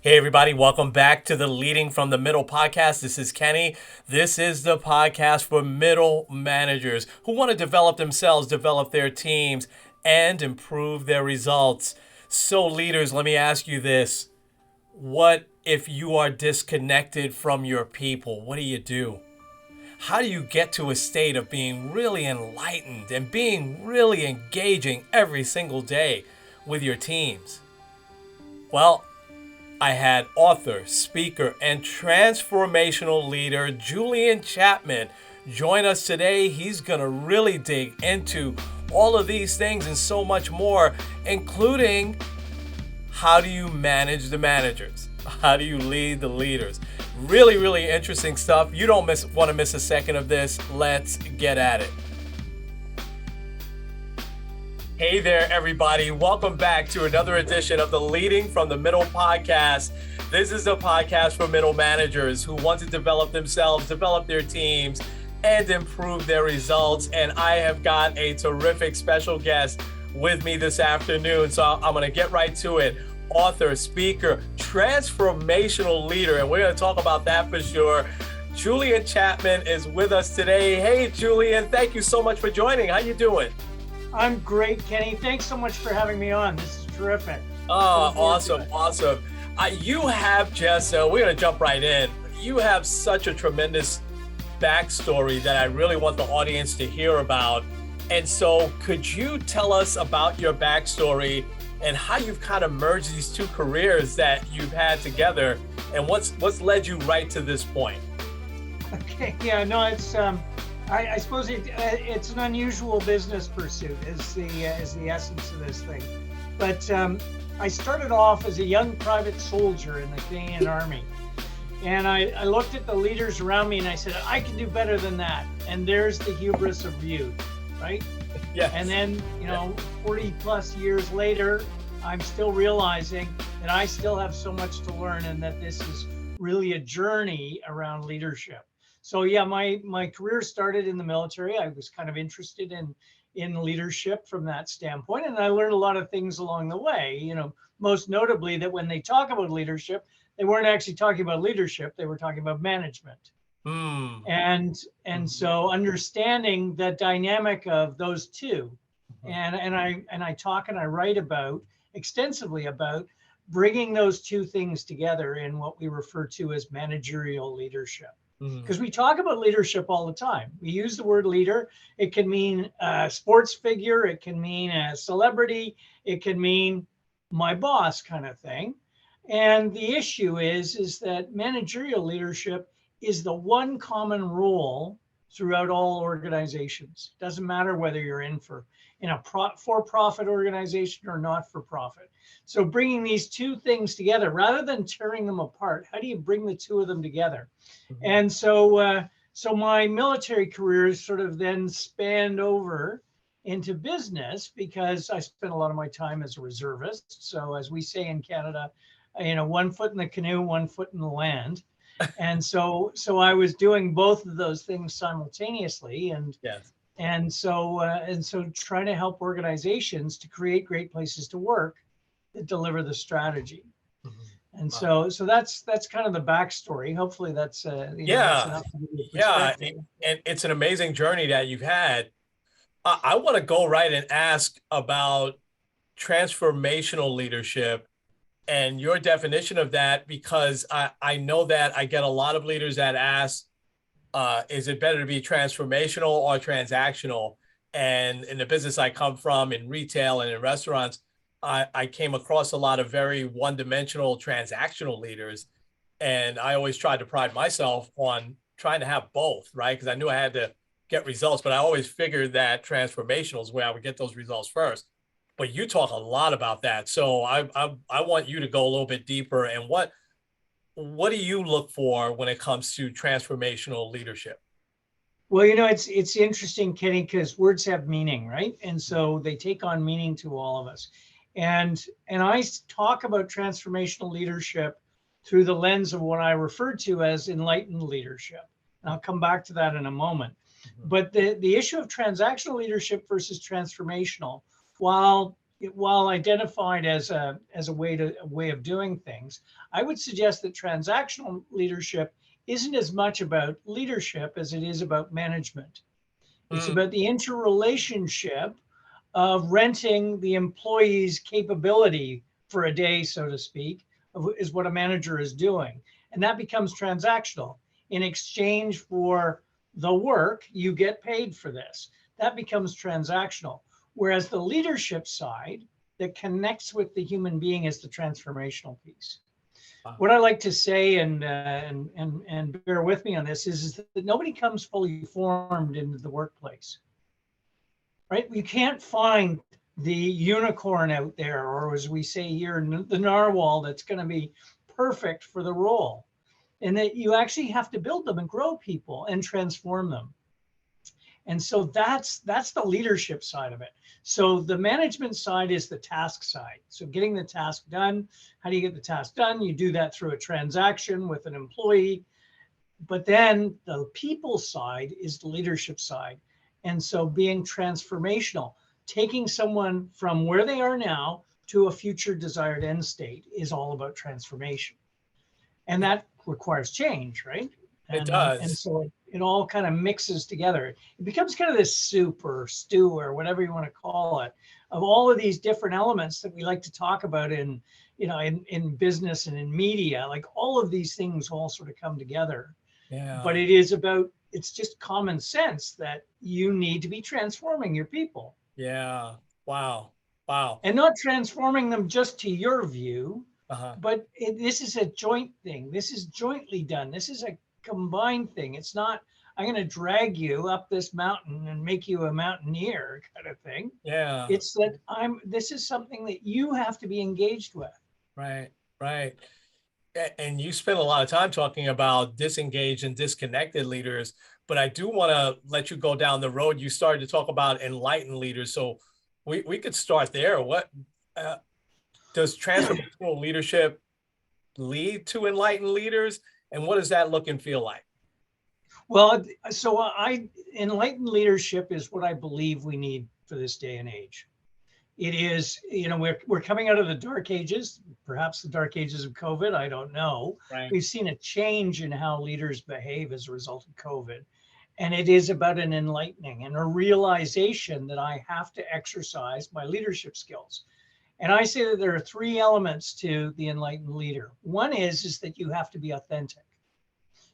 Hey, everybody, welcome back to the Leading from the Middle podcast. This is Kenny. This is the podcast for middle managers who want to develop themselves, develop their teams, and improve their results. So, leaders, let me ask you this. What if you are disconnected from your people? What do you do? How do you get to a state of being really enlightened and being really engaging every single day with your teams? Well, I had author, speaker, and transformational leader Julian Chapman join us today. He's going to really dig into all of these things and so much more, including how do you manage the managers? How do you lead the leaders? Really, really interesting stuff. You don't want to miss a second of this. Let's get at it. Hey there, everybody. Welcome back to another edition of the Leading from the Middle podcast. This is a podcast for middle managers who want to develop themselves, develop their teams, and improve their results. And I have got a terrific special guest with me this afternoon. So I'm going to get right to it. Author, speaker, transformational leader. And we're going to talk about that for sure. Julian Chapman is with us today. Hey, Julian, thank you so much for joining. How you doing? I'm great, Kenny. Thanks so much for having me on. This is terrific. Oh, awesome. You have just, we're going to jump right in. You have such a tremendous backstory that I really want the audience to hear about. And so could you tell us about your backstory and how you've kind of merged these two careers that you've had together and what's led you right to this point? Okay, yeah, no, it's I suppose it's an unusual business pursuit is the essence of this thing. But I started off as a young private soldier in the Canadian Army. And I looked at the leaders around me and I said, I can do better than that. And there's the hubris of youth, right? Yeah. And then, 40 plus years later, I'm still realizing that I still have so much to learn and that this is really a journey around leadership. So yeah, my career started in the military. I was kind of interested in leadership from that standpoint. And I learned a lot of things along the way, most notably that when they talk about leadership, they weren't actually talking about leadership, they were talking about management. And so understanding the dynamic of those two, and I talk and I write extensively about bringing those two things together in what we refer to as managerial leadership. Because we talk about leadership all the time. We use the word leader. It can mean a sports figure. It can mean a celebrity. It can mean my boss kind of thing. And the issue is that managerial leadership is the one common rule throughout all organizations. It doesn't matter whether you're in a for-profit organization or not for profit. So bringing these two things together, rather than tearing them apart, how do you bring the two of them together? And so my military career sort of then spanned over into business because I spent a lot of my time as a reservist. So as we say in Canada, one foot in the canoe, one foot in the land. And so I was doing both of those things simultaneously, and so trying to help organizations to create great places to work that deliver the strategy. And so that's kind of the backstory. Hopefully that's that's enough to give you a perspective. And it's an amazing journey that you've had. I want to go right and ask about transformational leadership and your definition of that, because I know that I get a lot of leaders that ask, is it better to be transformational or transactional? And in the business I come from, in retail and in restaurants, I came across a lot of very one-dimensional transactional leaders. And I always tried to pride myself on trying to have both, right? Because I knew I had to get results, but I always figured that transformational is where I would get those results first. But you talk a lot about that. So I want you to go a little bit deeper. And what do you look for when it comes to transformational leadership? Well, it's interesting, Kenny, because words have meaning, right? And so they take on meaning to all of us. And I talk about transformational leadership through the lens of what I refer to as enlightened leadership. And I'll come back to that in a moment. But the issue of transactional leadership versus transformational, while while identified as a way of doing things, I would suggest that transactional leadership isn't as much about leadership as it is about management. It's Mm, about the interrelationship of renting the employee's capability for a day, so to speak, is what a manager is doing. And that becomes transactional. In exchange for the work, you get paid for this. That becomes transactional. Whereas the leadership side that connects with the human being is the transformational piece. wow. What I like to say, and bear with me on this, is that nobody comes fully formed into the workplace, right? You can't find the unicorn out there, or as we say here, the narwhal that's going to be perfect for the role. And that you actually have to build them and grow people and transform them. And so that's the leadership side of it. So the management side is the task side. So getting the task done. How do you get the task done? You do that through a transaction with an employee. But then the people side is the leadership side. And so being transformational, taking someone from where they are now to a future desired end state is all about transformation. And that requires change, right? It And does. so it all kind of mixes together. It becomes kind of this soup or stew or whatever you want to call it, of all of these different elements that we like to talk about in business and in media. Like all of these things all sort of come together. But Yeah. it's just common sense that you need to be transforming your people Yeah. Wow. Wow. and not transforming them just to your view, Uh-huh. but this is a joint thing. This is jointly done. This is a combined thing. It's not, I'm going to drag you up this mountain and make you a mountaineer kind of thing. Yeah. It's that this is something that you have to be engaged with. Right. Right. And you spent a lot of time talking about disengaged and disconnected leaders, but I do want to let you go down the road. You started to talk about enlightened leaders. So we could start there. What uh, does transformational leadership lead to enlightened leaders? And what does that look and feel like? Well, so enlightened leadership is what I believe we need for this day and age. It is, we're coming out of the dark ages, perhaps the dark ages of COVID. I don't know. Right. We've seen a change in how leaders behave as a result of COVID. And it is about an enlightening and a realization that I have to exercise my leadership skills. And I say that there are three elements to the enlightened leader. One is that you have to be authentic.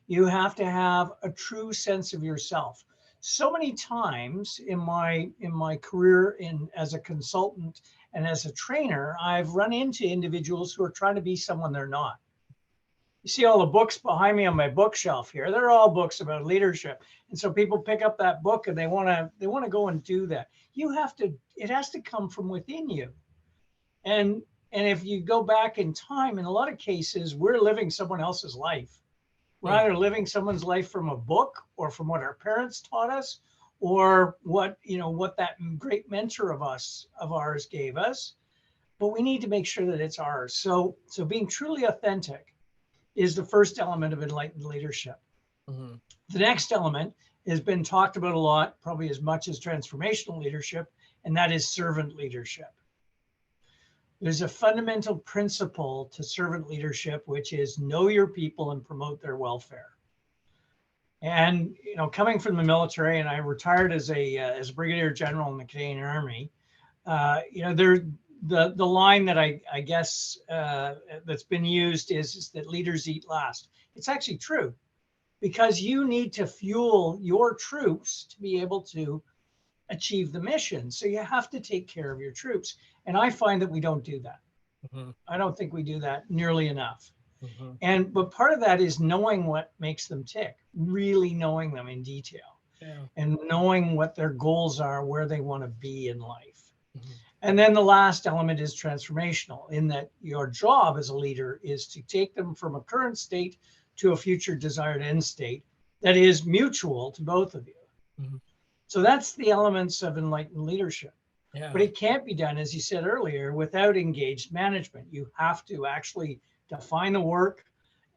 You have to have a true sense of yourself. So many times in my career as a consultant and as a trainer, I've run into individuals who are trying to be someone they're not. You see all the books behind me on my bookshelf here. They're all books about leadership. And so people pick up that book and they want to go and do that. It has to come from within you. And if you go back in time, in a lot of cases, we're living someone else's life. We're Hmm. either living someone's life from a book or from what our parents taught us, or what that great mentor of ours gave us. But we need to make sure that it's ours. So being truly authentic is the first element of enlightened leadership. Mhm. The next element has been talked about a lot, probably as much as transformational leadership, and that is servant leadership. There's a fundamental principle to servant leadership, which is know your people and promote their welfare. And coming from the military, and I retired as a brigadier general in the Canadian Army. The line that I guess that's been used is that leaders eat last. It's actually true, because you need to fuel your troops to be able to achieve the mission. So you have to take care of your troops. And I find that we don't do that. Mhm. I don't think we do that nearly enough. Mhm. But part of that is knowing what makes them tick, really knowing them in detail Yeah. and knowing what their goals are, where they want to be in life. Mhm. And then the last element is transformational, in that your job as a leader is to take them from a current state to a future desired end state that is mutual to both of you. Mhm. So that's the elements of enlightened leadership. But Yeah. it can't be done, as you said earlier, without engaged management. You have to actually define the work,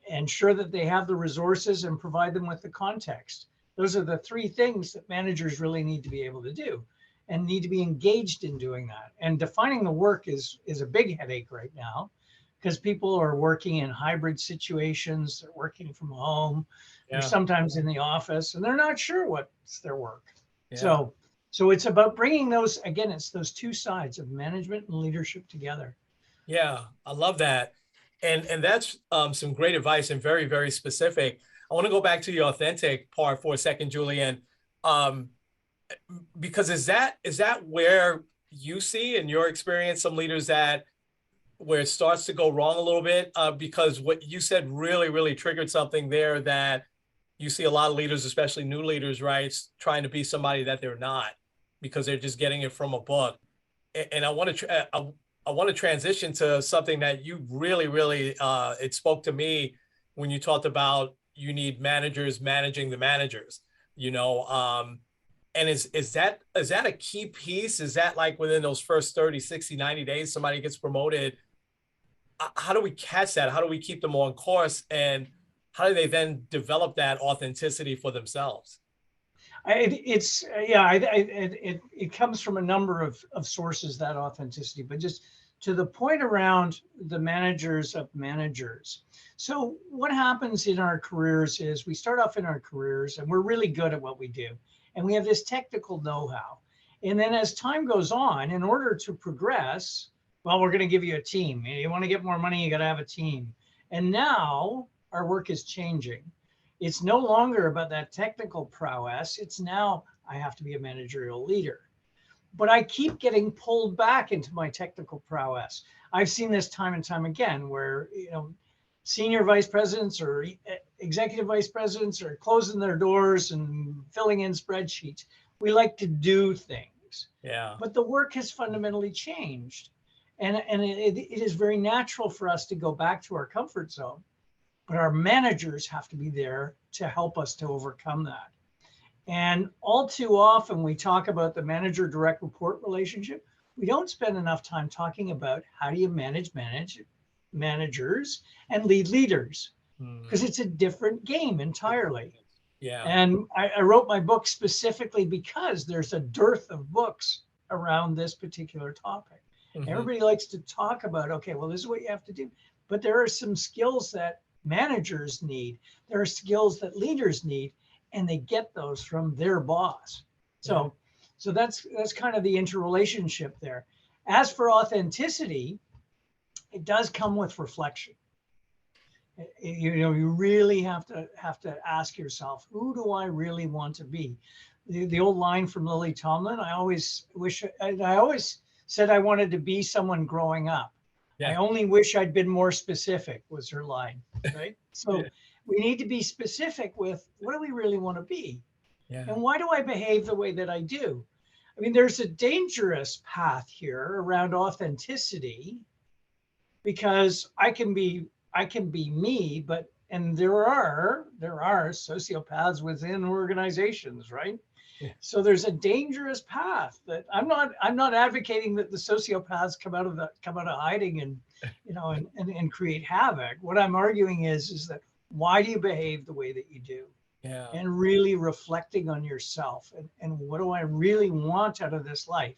ensure that they have the resources, and provide them with the context. Those are the three things that managers really need to be able to do. and need to be engaged in doing that. And defining the work is a big headache right now, because people are working in hybrid situations, they're working from home, they're Yeah. sometimes in the office, and they're not sure what's their work. Yeah. So it's about bringing those, again, it's those two sides of management and leadership together. Yeah. I love that. And that's some great advice and very, very specific. I want to go back to the authentic part for a second, Julian. Um, because is that where you see in your experience some leaders that where it starts to go wrong a little bit? Because what you said really, really triggered something there that you see a lot of leaders, especially new leaders, right, trying to be somebody that they're not because they're just getting it from a book. And I want to I want to transition to something that you really, really it spoke to me when you talked about you need managers managing the managers. You know, and is that a key piece? Is that like within those first 30, 60, 90 days, somebody gets promoted? How do we catch that? How do we keep them on course? And how do they then develop that authenticity for themselves? It's yeah, it comes from a number of sources, that authenticity, but just to the point around the managers of managers. So what happens in our careers is we start off in our careers and we're really good at what we do, and we have this technical know-how. And then as time goes on, in order to progress, well, we're going to give you a team. You want to get more money, you got to have a team. And now our work is changing. It's no longer about that technical prowess. It's now I have to be a managerial leader. But I keep getting pulled back into my technical prowess. I've seen this time and time again where, senior vice presidents or executive vice presidents are closing their doors and filling in spreadsheets. We like to do things, Yeah. but the work has fundamentally changed. And it is very natural for us to go back to our comfort zone, but our managers have to be there to help us to overcome that. And all too often, we talk about the manager direct report relationship. We don't spend enough time talking about how do you manage managers and lead leaders, because it's a different game entirely. Yeah. And I wrote my book specifically because there's a dearth of books around this particular topic. Mm-hmm. Everybody likes to talk about, okay, well, this is what you have to do. But there are some skills that managers need. There are skills that leaders need, and they get those from their boss. So that's kind of the interrelationship there. As for authenticity, it does come with reflection. You really have to ask yourself, who do I really want to be? The old line from Lily Tomlin, I always said I wanted to be someone growing up. Yeah. I only wish I'd been more specific, was her line, right? So we need to be specific with what do we really want to be? Yeah. And why do I behave the way that I do? I mean, there's a dangerous path here around authenticity, because I can be me, and there are sociopaths within organizations, right? Yeah. So there's a dangerous path that I'm not advocating that the sociopaths come out of hiding and and create havoc. What I'm arguing is that why do you behave the way that you do? Yeah. And really reflecting on yourself and what do I really want out of this life?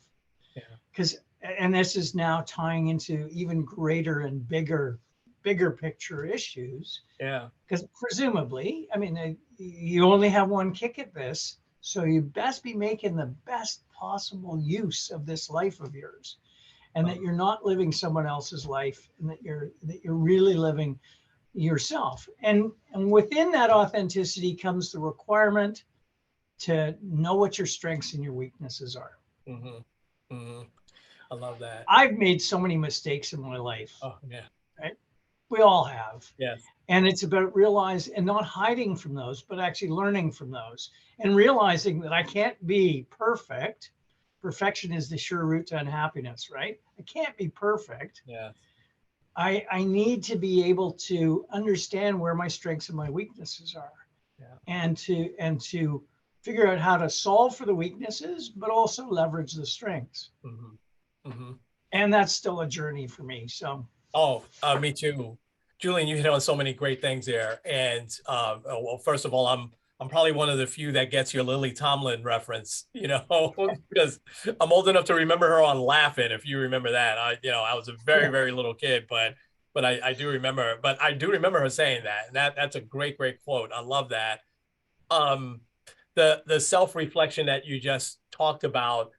Yeah. And this is now tying into even greater and bigger picture issues. Yeah. Because presumably, I mean, you only have one kick at this, so you best be making the best possible use of this life of yours, and that you're not living someone else's life, and that you're really living yourself. And within that authenticity comes the requirement to know what your strengths and your weaknesses are. Mm-hmm. Mm-hmm. I love that. I've made so many mistakes in my life. Oh, yeah. Right? We all have. Yes. And it's about realizing and not hiding from those, but actually learning from those and realizing that I can't be perfect. Perfection is the sure route to unhappiness, right? I can't be perfect. Yeah. I need to be able to understand where my strengths and my weaknesses are, and to figure out how to solve for the weaknesses, but also leverage the strengths. Mm-hmm. Mm-hmm. And that's still a journey for me. So. Oh, me too. Julian, you hit on so many great things there. And well, first of all, I'm I'm probably one of the few that gets your Lily Tomlin reference, because I'm old enough to remember her on Laughing. If you remember that, I was a very, Yeah. very little kid, but I do remember her. But I do remember her saying that, and that's a great, great quote. I love that. Um, the self-reflection that you just talked about,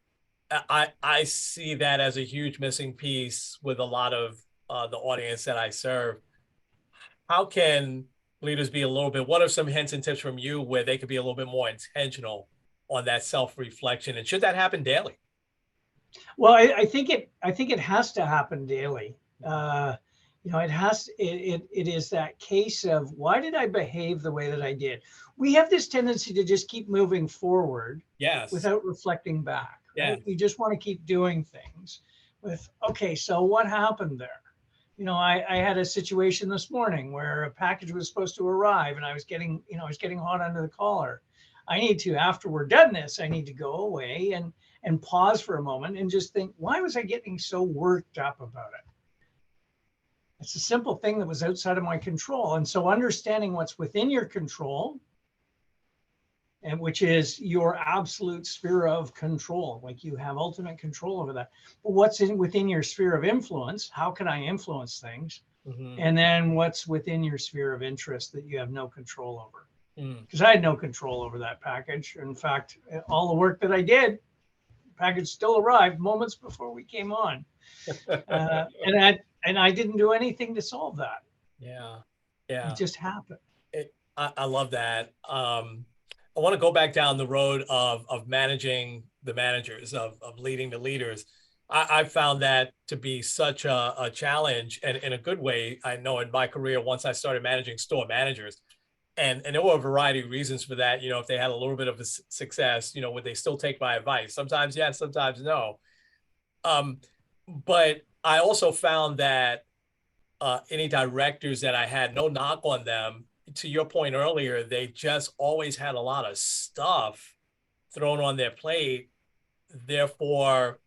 I see that as a huge missing piece with a lot of the audience that I serve. How can leaders be a little bit, what are some hints and tips from you where they could be a little bit more intentional on that self-reflection? And should that happen daily? Well, I think it has to happen daily. It is that case of, why did I behave the way that I did? We have this tendency to just keep moving forward Yes. without reflecting back, Yeah. right? We just want to keep doing things with, okay, so what happened there? I had a situation this morning where a package was supposed to arrive, and I was getting hot under the collar. I need to, after we're done this, I need to go away and pause for a moment and just think, why was I getting so worked up about it? It's a simple thing that was outside of my control. And so understanding what's within your control, and which is your absolute sphere of control, like you have ultimate control over that. But what's within your sphere of influence? How can I influence things? Mm-hmm. And then what's within your sphere of interest that you have no control over? Mm. Because I had no control over that package. In fact, all the work that I did, the package still arrived moments before we came on, and I didn't do anything to solve that. Yeah. It Yeah. just happened. I love that. I want to go back down the road of managing the managers, of leading the leaders. I found that to be such a challenge, and in a good way. I know in my career, once I started managing store managers, and there were a variety of reasons for that. If they had a little bit of a success, would they still take my advice? Sometimes yes, sometimes no. Um, but I also found that any directors that I had, no knock on them. To your point earlier, they just always had a lot of stuff thrown on their plate. Therefore,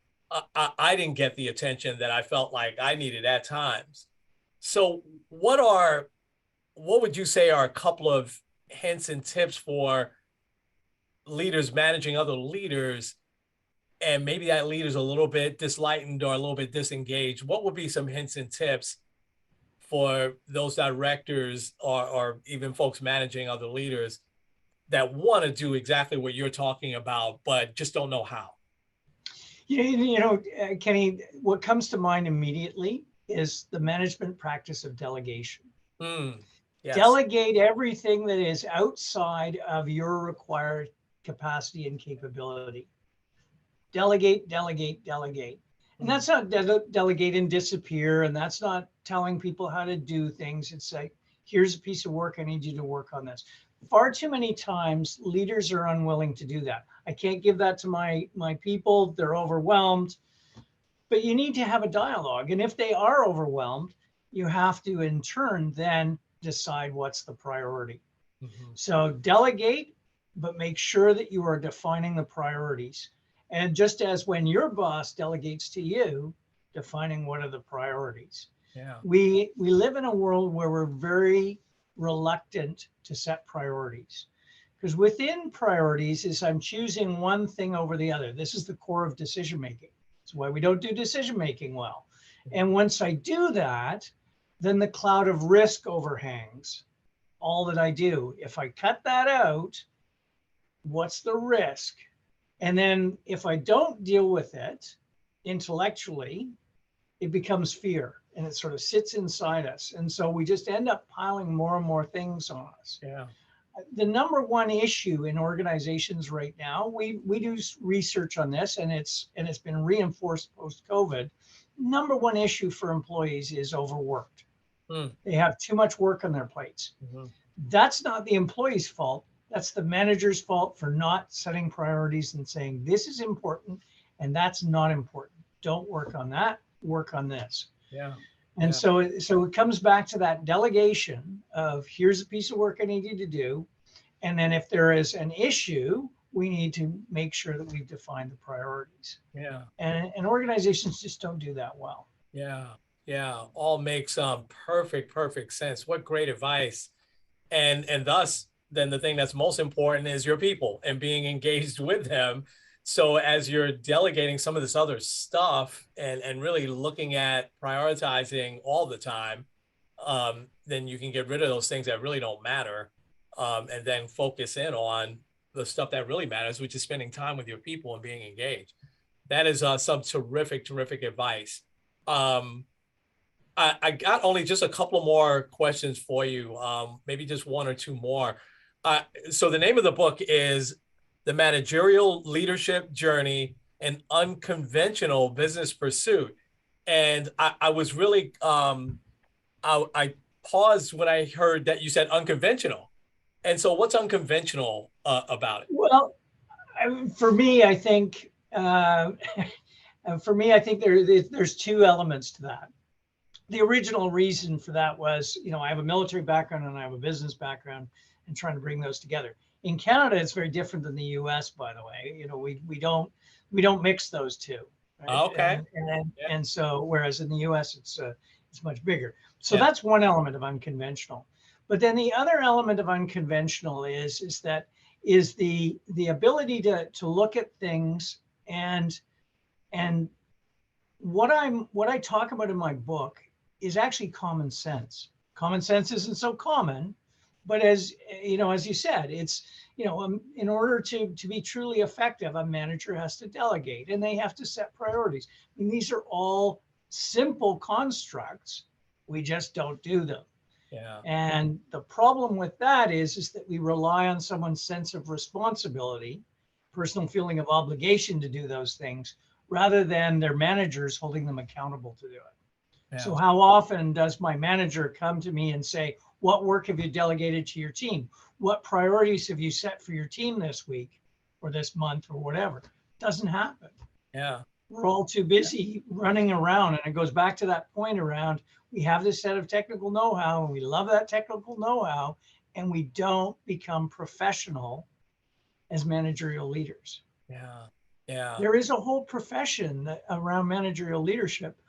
I didn't get the attention that I felt like I needed at times. So, what would you say are a couple of hints and tips for leaders managing other leaders, and maybe that leader's a little bit dislightened or a little bit disengaged? What would be some hints and tips for those directors, or even folks managing other leaders that want to do exactly what you're talking about, but just don't know how? Kenny, what comes to mind immediately is the management practice of delegation. Mm, yes. Delegate everything that is outside of your required capacity and capability. Delegate, delegate, delegate. And Mm, that's not delegate and disappear. And that's not telling people how to do things. It's like, here's a piece of work. I need you to work on this. Far too many times, leaders are unwilling to do that. I can't give that to my people. They're overwhelmed. But you need to have a dialogue. And if they are overwhelmed, you have to, in turn, then decide what's the priority. mhm. So delegate, but make sure that you are defining the priorities. And just as when your boss delegates to you, defining what are the priorities. Yeah. We live in a world where we're very reluctant to set priorities, because within priorities is, I'm choosing one thing over the other. This is the core of decision making. It's why we don't do decision making well. And once I do that, then the cloud of risk overhangs all that I do. If I cut that out, what's the risk? And then if I don't deal with it intellectually, it becomes fear, and it sort of sits inside us. And so we just end up piling more and more things on us. Yeah. The number one issue in organizations right now, we do research on this, and it's been reinforced post-COVID. Number one issue for employees is overworked. Mm, They have too much work on their plates. mhm. That's not the employee's fault. That's the manager's fault for not setting priorities and saying, this is important and that's not important. Don't work on that, work on this. Yeah. And Yeah. so it comes back to that delegation of, here's a piece of work I need you to do. And then if there is an issue, we need to make sure that we've defined the priorities. Yeah. And organizations just don't do that well. Yeah. Yeah. All makes perfect sense. What great advice. And thus then the thing that's most important is your people and being engaged with them. So as you're delegating some of this other stuff and really looking at prioritizing all the time, then you can get rid of those things that really don't matter, and then focus in on the stuff that really matters, which is spending time with your people and being engaged. That is some terrific, terrific advice. Um, I got only just a couple more questions for you, maybe just one or two more. So the name of the book is The Managerial Leadership Journey, an Unconventional Business Pursuit. And I was really, I paused when I heard that you said unconventional. And so what's unconventional about it? Well, for me, I think there's two elements to that. The original reason for that was, I have a military background and I have a business background, and trying to bring those together. In Canada, it's very different than the U.S., by the way. We don't mix those two, right? Okay. And so, whereas in the U.S., it's much bigger. So Yeah. that's one element of unconventional. But then the other element of unconventional is the ability to look at things and what I talk about in my book is actually common sense. Common sense isn't so common, but as you said, it's, in order to be truly effective, a manager has to delegate and they have to set priorities. I mean, these are all simple constructs. We just don't do them. Yeah. And the problem with that is that we rely on someone's sense of responsibility, personal feeling of obligation to do those things, rather than their managers holding them accountable to do it. Yeah. So how often does my manager come to me and say, what work have you delegated to your team? What priorities have you set for your team this week or this month or whatever? Doesn't happen. Yeah. We're all too busy running around. And it goes back to that point around, we have this set of technical know-how and we love that technical know-how, and we don't become professional as managerial leaders. Yeah. Yeah. There is a whole profession around managerial leadership,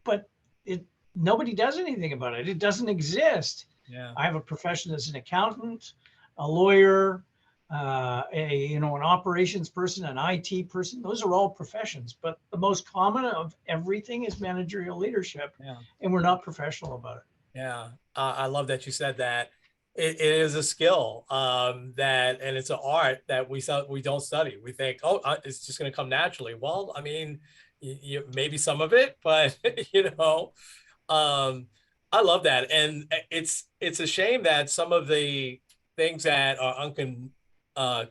but nobody does anything about it. It doesn't exist. Yeah. I have a profession as an accountant, a lawyer, an operations person, an IT person. Those are all professions, but the most common of everything is managerial leadership. Yeah. And we're not professional about it. Yeah. I love that you said that. It is a skill, and it's an art that we don't study. We think, it's just going to come naturally. Well, I mean, maybe some of it, but I love that. And it's a shame that some of the things that are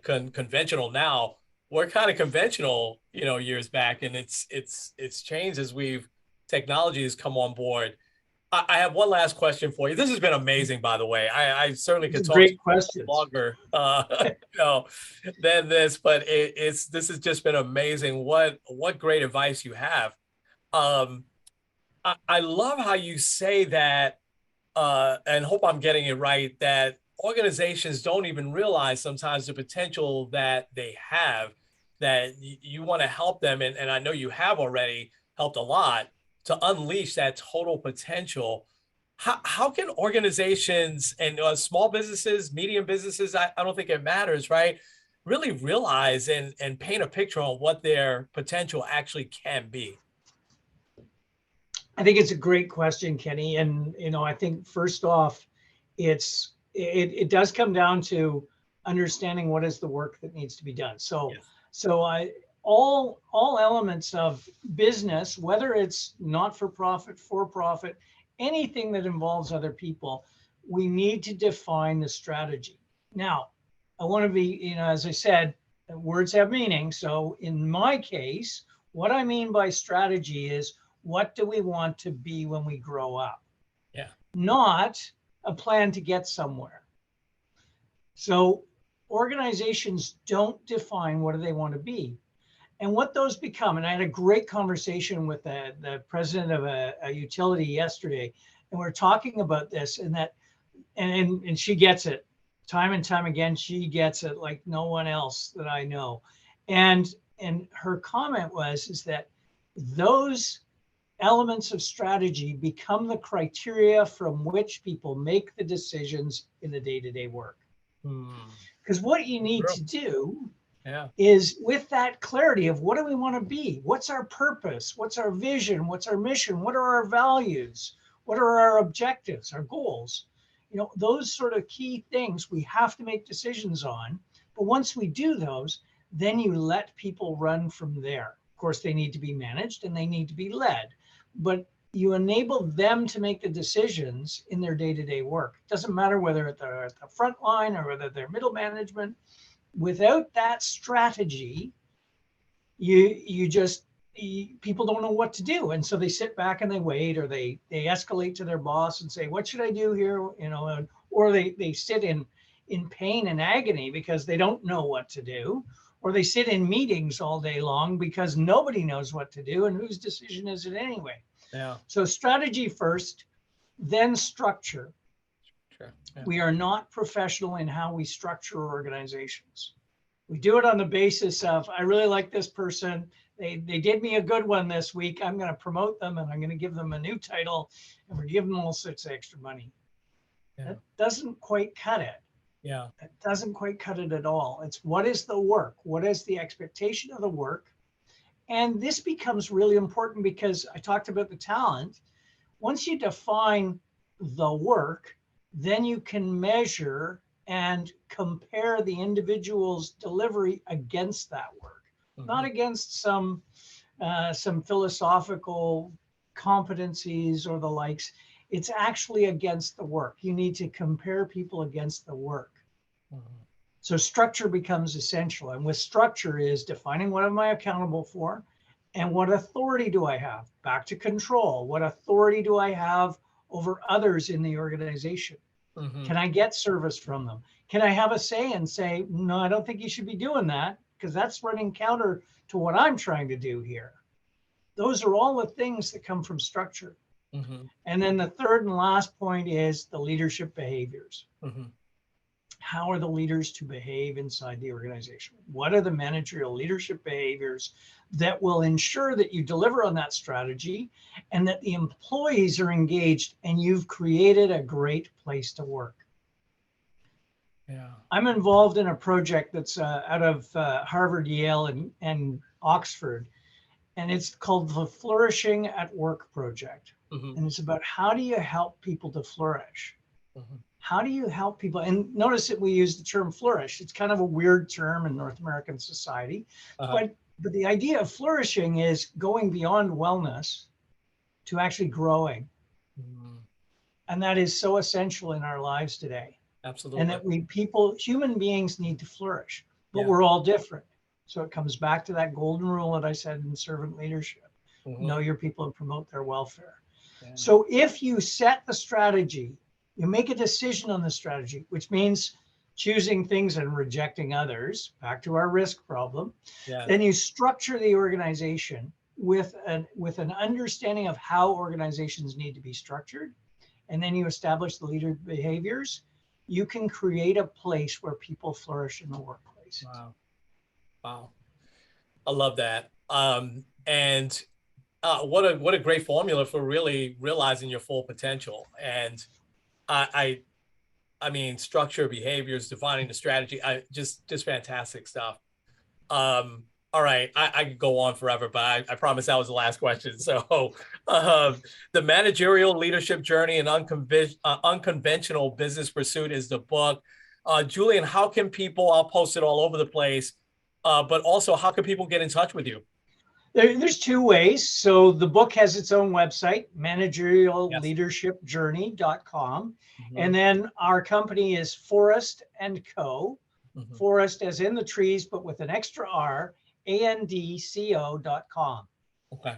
conventional now were kind of conventional, years back, and it's changed as technology has come on board. I have one last question for you. This has been amazing, by the way. I certainly could talk Great questions. longer, than this, but this has just been amazing. What great advice you have. I love how you say that, and hope I'm getting it right, that organizations don't even realize sometimes the potential that they have, that you want to help them. And I know you have already helped a lot to unleash that total potential. How can organizations and small businesses, medium businesses, I don't think it matters, right, really realize and paint a picture on what their potential actually can be? I think it's a great question, Kenny. And, I think first off, it does come down to understanding what is the work that needs to be done. So, yes. All elements of business, whether it's not for profit, for profit, anything that involves other people, we need to define the strategy. Now, I want to be, as I said, words have meaning. So in my case, what I mean by strategy is, what do we want to be when we grow up? Yeah. Not a plan to get somewhere. So organizations don't define what do they want to be. And what those become, and I had a great conversation with the president of a utility yesterday, and we're talking about this, and she gets it time and time again. She gets it like no one else that I know. And her comment is that those elements of strategy become the criteria from which people make the decisions in the day-to-day work. Hmm. Because what you need True. to do Yeah. is, with that clarity of what do we want to be? What's our purpose? What's our vision? What's our mission? What are our values? What are our objectives, our goals? Those sort of key things we have to make decisions on. But once we do those, then you let people run from there. Of course, they need to be managed and they need to be led, but you enable them to make the decisions in their day-to-day work. It doesn't matter whether they're at the front line or whether they're middle management. Without that strategy, people don't know what to do, and so they sit back and they wait, or they escalate to their boss and say, what should I do here, or they sit in pain and agony because they don't know what to do, or they sit in meetings all day long because nobody knows what to do, and whose decision is it anyway? Yeah. So strategy first, then structure. Sure. Yeah. We are not professional in how we structure organizations. We do it on the basis of, I really like this person. They did me a good one this week. I'm going to promote them and I'm going to give them a new title and we're giving them all sorts of extra money. Yeah. That doesn't quite cut it. Yeah. That doesn't quite cut it at all. It's what is the work? What is the expectation of the work? And this becomes really important because I talked about the talent. Once you define the work, then you can measure and compare the individual's delivery against that work, not against some philosophical competencies or the likes. It's actually against the work. You need to compare people against the work. So structure becomes essential. And with structure is defining what am I accountable for and what authority do I have? Back to control. What authority do I have over others in the organization? Can I get service from them? Can I have a say and say, no, I don't think you should be doing that because that's running counter to what I'm trying to do here. Those are all the things that come from structure. And then the third and last point is the leadership behaviors. How are the leaders to behave inside the organization? What are the managerial leadership behaviors that will ensure that you deliver on that strategy and that the employees are engaged and you've created a great place to work? Yeah. I'm involved in a project that's out of Harvard, Yale, and Oxford, and it's called the Flourishing at Work Project. And it's about how do you help people to flourish? How do you help people? And notice that we use the term flourish. It's kind of a weird term in North American society, but the idea of flourishing is going beyond wellness to actually growing. And that is so essential in our lives today. Absolutely. And that human beings need to flourish, but Yeah. we're all different. So it comes back to that golden rule that I said in servant leadership. Know your people and promote their welfare. Yeah. So if you set the strategy, you make a decision on the strategy, which means choosing things and rejecting others, back to our risk problem. Yeah. Then you structure the organization with an understanding of how organizations need to be structured. And then you establish the leader behaviors. You can create a place where people flourish in the workplace. Wow. Wow. I love that. And what a great formula for really realizing your full potential. And I mean, structure, behaviors, defining the strategy, just fantastic stuff. All right, I could go on forever, but I promise that was the last question. So, the managerial leadership journey and unconventional business pursuit is the book. Julian, how can people? I'll post it all over the place. But also, how can people get in touch with you? There's two ways. So the book has its own website, managerialleadershipjourney.com. And then our company is Forest and Co. Forest as in the trees, but with an extra R, ANDCO.com. Okay.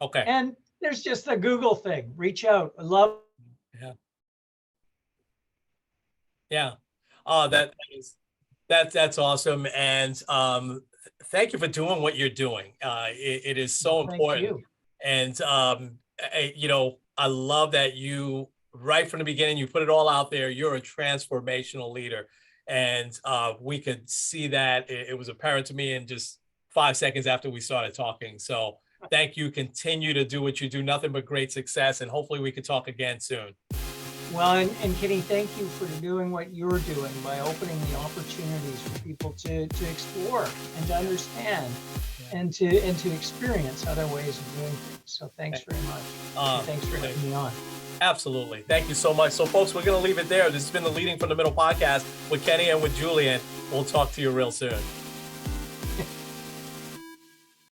Okay. And there's just a Google thing. Reach out. I love. Yeah. Yeah. Oh, that's awesome. And thank you for doing what you're doing. It is so important. And I love that you, right from the beginning, you put it all out there. You're a transformational leader. And we could see that. It was apparent to me in just 5 seconds after we started talking. So thank you. Continue to do what you do. Nothing but great success. And hopefully we could talk again soon. Well, and Kenny, thank you for doing what you're doing by opening the opportunities for people to explore and to understand and to experience other ways of doing things. So thanks very much. And thanks for having me on. Absolutely. Thank you so much. So, folks, we're going to leave it there. This has been the Leading from the Middle podcast with Kenny and with Julian. We'll talk to you real soon.